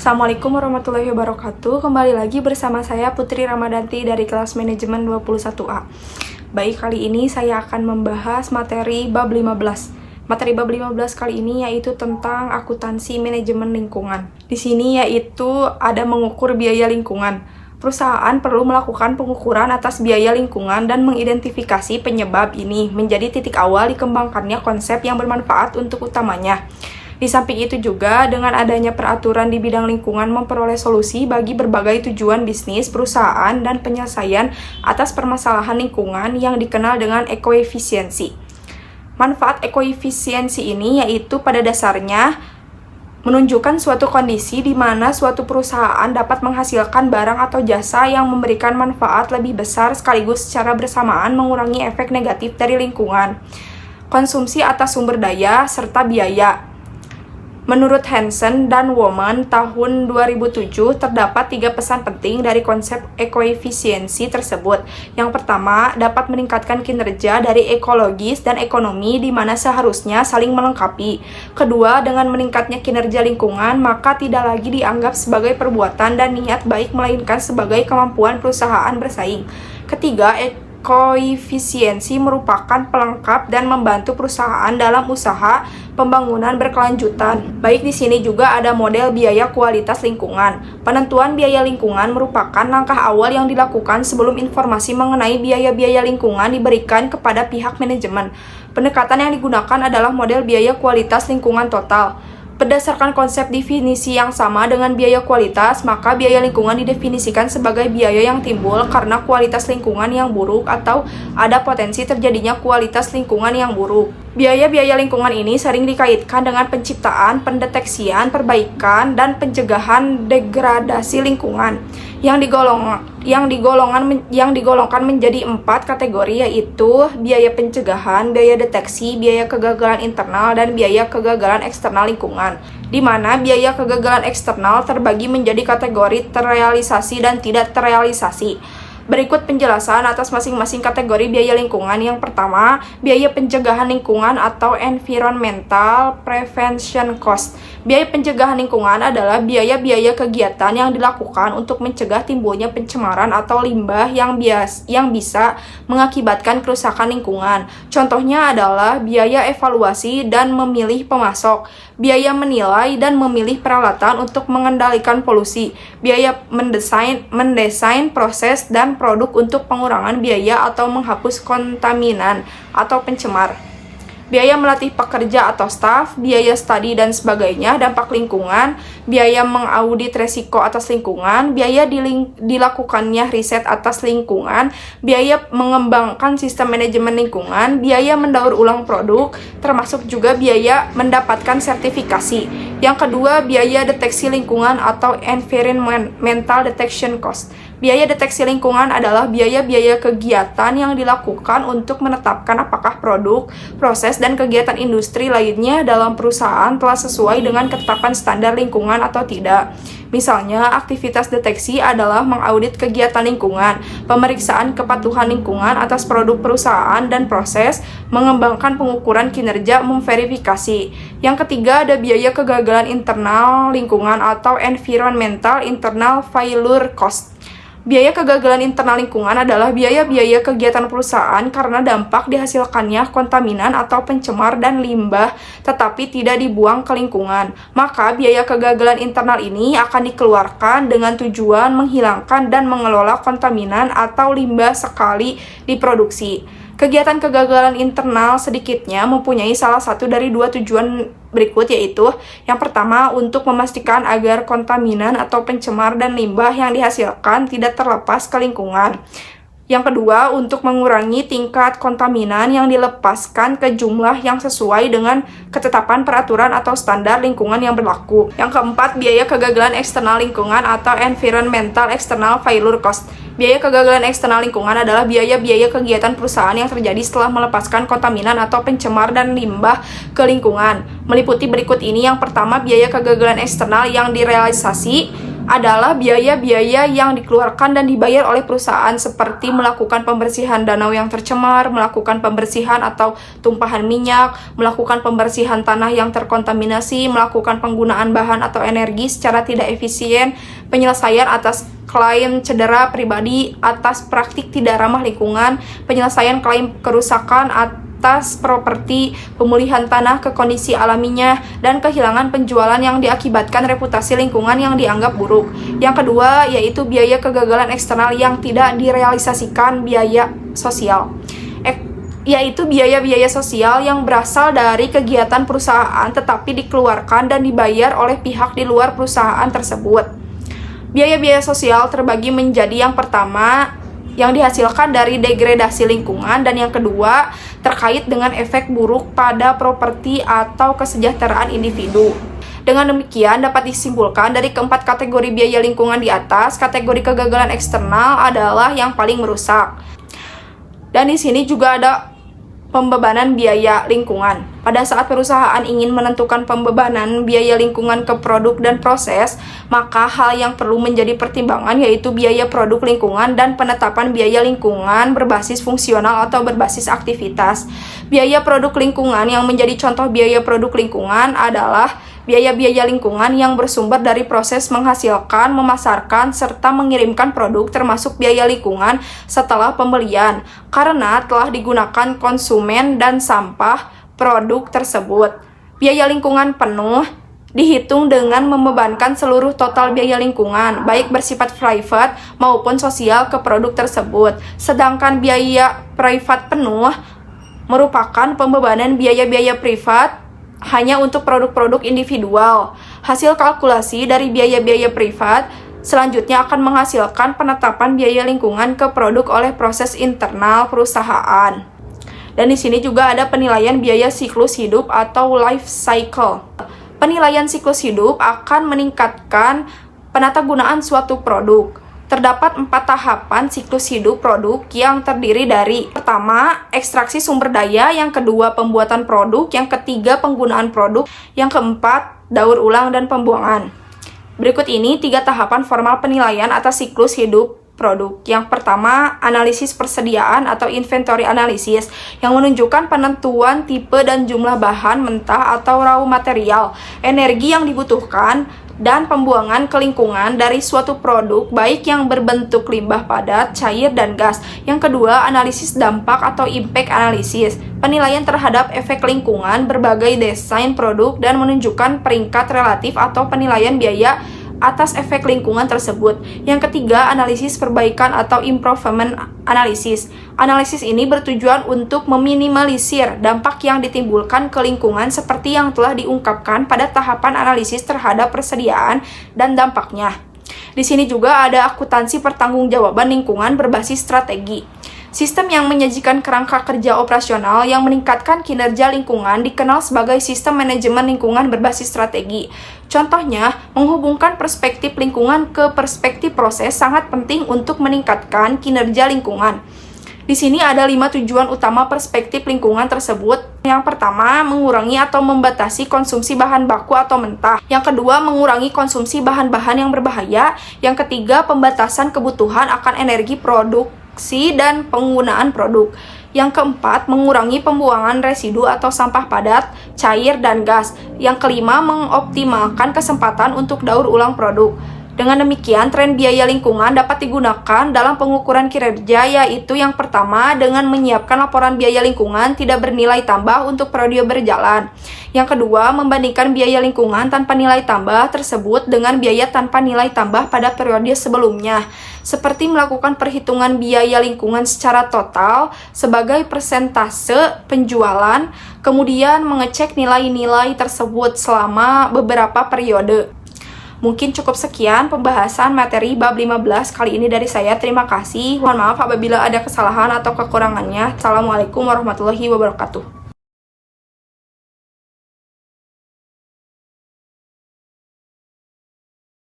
Assalamualaikum warahmatullahi wabarakatuh. Kembali lagi bersama saya Putri Ramadanti dari kelas manajemen 21A. Baik, kali ini saya akan membahas materi bab 15. Materi bab 15 kali ini yaitu tentang akuntansi manajemen lingkungan. Di sini yaitu ada mengukur biaya lingkungan. Perusahaan perlu melakukan pengukuran atas biaya lingkungan dan mengidentifikasi penyebab ini menjadi titik awal dikembangkannya konsep yang bermanfaat untuk utamanya. Di samping itu juga, dengan adanya peraturan di bidang lingkungan memperoleh solusi bagi berbagai tujuan bisnis, perusahaan, dan penyelesaian atas permasalahan lingkungan yang dikenal dengan ekoefisiensi. Manfaat ekoefisiensi ini yaitu pada dasarnya menunjukkan suatu kondisi di mana suatu perusahaan dapat menghasilkan barang atau jasa yang memberikan manfaat lebih besar sekaligus secara bersamaan mengurangi efek negatif dari lingkungan, konsumsi atas sumber daya, serta biaya. Menurut Hansen dan Woman tahun 2007, terdapat 3 pesan penting dari konsep ekoefisiensi tersebut. Yang pertama, dapat meningkatkan kinerja dari ekologis dan ekonomi di mana seharusnya saling melengkapi. Kedua, dengan meningkatnya kinerja lingkungan, maka tidak lagi dianggap sebagai perbuatan dan niat baik melainkan sebagai kemampuan perusahaan bersaing. Ketiga, koefisiensi merupakan pelengkap dan membantu perusahaan dalam usaha pembangunan berkelanjutan. Baik, di sini juga ada model biaya kualitas lingkungan. Penentuan biaya lingkungan merupakan langkah awal yang dilakukan sebelum informasi mengenai biaya-biaya lingkungan diberikan kepada pihak manajemen. Pendekatan yang digunakan adalah model biaya kualitas lingkungan total. Berdasarkan konsep definisi yang sama dengan biaya kualitas, maka biaya lingkungan didefinisikan sebagai biaya yang timbul karena kualitas lingkungan yang buruk atau ada potensi terjadinya kualitas lingkungan yang buruk. Biaya-biaya lingkungan ini sering dikaitkan dengan penciptaan, pendeteksian, perbaikan, dan pencegahan degradasi lingkungan yang digolongkan menjadi 4 kategori, yaitu biaya pencegahan, biaya deteksi, biaya kegagalan internal, dan biaya kegagalan eksternal lingkungan, di mana biaya kegagalan eksternal terbagi menjadi kategori terrealisasi dan tidak terrealisasi. Berikut penjelasan atas masing-masing kategori biaya lingkungan. Yang pertama, biaya pencegahan lingkungan atau environmental prevention cost. Biaya pencegahan lingkungan adalah biaya-biaya kegiatan yang dilakukan untuk mencegah timbulnya pencemaran atau limbah yang bisa mengakibatkan kerusakan lingkungan. Contohnya adalah biaya evaluasi dan memilih pemasok, biaya menilai dan memilih peralatan untuk mengendalikan polusi, biaya mendesain proses dan produk untuk pengurangan biaya atau menghapus kontaminan atau pencemar, biaya melatih pekerja atau staf, biaya studi dan sebagainya, dampak lingkungan, biaya mengaudit resiko atas lingkungan, biaya dilakukannya riset atas lingkungan, biaya mengembangkan sistem manajemen lingkungan, biaya mendaur ulang produk, termasuk juga biaya mendapatkan sertifikasi. Yang kedua, biaya deteksi lingkungan atau environmental detection cost. Biaya deteksi lingkungan adalah biaya-biaya kegiatan yang dilakukan untuk menetapkan apakah produk, proses, dan kegiatan industri lainnya dalam perusahaan telah sesuai dengan ketetapan standar lingkungan atau tidak. Misalnya, aktivitas deteksi adalah mengaudit kegiatan lingkungan, pemeriksaan kepatuhan lingkungan atas produk perusahaan dan proses, mengembangkan pengukuran kinerja, memverifikasi. Yang ketiga, ada biaya kegagalan internal lingkungan atau environmental internal failure cost. Biaya kegagalan internal lingkungan adalah biaya-biaya kegiatan perusahaan karena dampak dihasilkannya kontaminan atau pencemar dan limbah tetapi tidak dibuang ke lingkungan. Maka biaya kegagalan internal ini akan dikeluarkan dengan tujuan menghilangkan dan mengelola kontaminan atau limbah sekali diproduksi. Kegiatan kegagalan internal sedikitnya mempunyai salah satu dari 2 tujuan berikut, yaitu yang pertama, untuk memastikan agar kontaminan atau pencemar dan limbah yang dihasilkan tidak terlepas ke lingkungan. Yang kedua, untuk mengurangi tingkat kontaminan yang dilepaskan ke jumlah yang sesuai dengan ketetapan peraturan atau standar lingkungan yang berlaku. Yang keempat, biaya kegagalan eksternal lingkungan atau environmental external failure cost. Biaya kegagalan eksternal lingkungan adalah biaya-biaya kegiatan perusahaan yang terjadi setelah melepaskan kontaminan atau pencemar dan limbah ke lingkungan. Meliputi berikut ini. Yang pertama, biaya kegagalan eksternal yang direalisasi adalah biaya-biaya yang dikeluarkan dan dibayar oleh perusahaan seperti melakukan pembersihan danau yang tercemar, melakukan pembersihan atau tumpahan minyak, melakukan pembersihan tanah yang terkontaminasi, melakukan penggunaan bahan atau energi secara tidak efisien, penyelesaian atas klaim cedera pribadi atas praktik tidak ramah lingkungan, penyelesaian klaim kerusakan atas properti, pemulihan tanah ke kondisi alaminya, dan kehilangan penjualan yang diakibatkan reputasi lingkungan yang dianggap buruk. Yang kedua, yaitu biaya kegagalan eksternal yang tidak direalisasikan, biaya sosial. Yaitu biaya-biaya sosial yang berasal dari kegiatan perusahaan tetapi dikeluarkan dan dibayar oleh pihak di luar perusahaan tersebut. Biaya-biaya sosial terbagi menjadi yang pertama, yang dihasilkan dari degradasi lingkungan, dan yang kedua terkait dengan efek buruk pada properti atau kesejahteraan individu. Dengan demikian dapat disimpulkan dari keempat kategori biaya lingkungan di atas, kategori kegagalan eksternal adalah yang paling merusak. Dan di sini juga ada pembebanan biaya lingkungan. Pada saat perusahaan ingin menentukan pembebanan biaya lingkungan ke produk dan proses, maka hal yang perlu menjadi pertimbangan yaitu biaya produk lingkungan dan penetapan biaya lingkungan berbasis fungsional atau berbasis aktivitas. Biaya produk lingkungan yang menjadi contoh biaya produk lingkungan adalah biaya-biaya lingkungan yang bersumber dari proses menghasilkan, memasarkan, serta mengirimkan produk, termasuk biaya lingkungan setelah pembelian, karena telah digunakan konsumen dan sampah produk tersebut. Biaya lingkungan penuh dihitung dengan membebankan seluruh total biaya lingkungan, baik bersifat private maupun sosial ke produk tersebut. Sedangkan biaya private penuh merupakan pembebanan biaya-biaya privat hanya untuk produk-produk individual. Hasil kalkulasi dari biaya-biaya privat selanjutnya akan menghasilkan penetapan biaya lingkungan ke produk oleh proses internal perusahaan. Dan di sini juga ada penilaian biaya siklus hidup atau life cycle. Penilaian siklus hidup akan meningkatkan penatagunaan suatu produk. Terdapat 4 tahapan siklus hidup produk yang terdiri dari: pertama, ekstraksi sumber daya, yang kedua, pembuatan produk, yang ketiga, penggunaan produk, yang keempat, daur ulang dan pembuangan. Berikut ini 3 tahapan formal penilaian atas siklus hidup produk. Yang pertama, analisis persediaan atau inventory analysis, yang menunjukkan penentuan tipe dan jumlah bahan mentah atau raw material, energi yang dibutuhkan, dan pembuangan ke lingkungan dari suatu produk, baik yang berbentuk limbah padat, cair, dan gas. Yang kedua, analisis dampak atau impact analysis, penilaian terhadap efek lingkungan berbagai desain produk dan menunjukkan peringkat relatif atau penilaian biaya atas efek lingkungan tersebut. Yang ketiga, analisis perbaikan atau improvement analysis. Analisis ini bertujuan untuk meminimalisir dampak yang ditimbulkan ke lingkungan seperti yang telah diungkapkan pada tahapan analisis terhadap persediaan dan dampaknya. Di sini juga ada akuntansi pertanggungjawaban lingkungan berbasis strategi. Sistem yang menyajikan kerangka kerja operasional yang meningkatkan kinerja lingkungan dikenal sebagai sistem manajemen lingkungan berbasis strategi. Contohnya, menghubungkan perspektif lingkungan ke perspektif proses sangat penting untuk meningkatkan kinerja lingkungan. Di sini ada 5 tujuan utama perspektif lingkungan tersebut. Yang pertama, mengurangi atau membatasi konsumsi bahan baku atau mentah. Yang kedua, mengurangi konsumsi bahan-bahan yang berbahaya. Yang ketiga, pembatasan kebutuhan akan energi produksi dan penggunaan produk. Yang keempat, mengurangi pembuangan residu atau sampah padat, cair, dan gas. Yang kelima, mengoptimalkan kesempatan untuk daur ulang produk. Dengan demikian, tren biaya lingkungan dapat digunakan dalam pengukuran kinerja, yaitu yang pertama, dengan menyiapkan laporan biaya lingkungan tidak bernilai tambah untuk periode berjalan. Yang kedua, membandingkan biaya lingkungan tanpa nilai tambah tersebut dengan biaya tanpa nilai tambah pada periode sebelumnya, seperti melakukan perhitungan biaya lingkungan secara total sebagai persentase penjualan, kemudian mengecek nilai-nilai tersebut selama beberapa periode. Mungkin cukup sekian pembahasan materi bab 15 kali ini dari saya. Terima kasih. Mohon maaf apabila ada kesalahan atau kekurangannya. Assalamualaikum warahmatullahi wabarakatuh.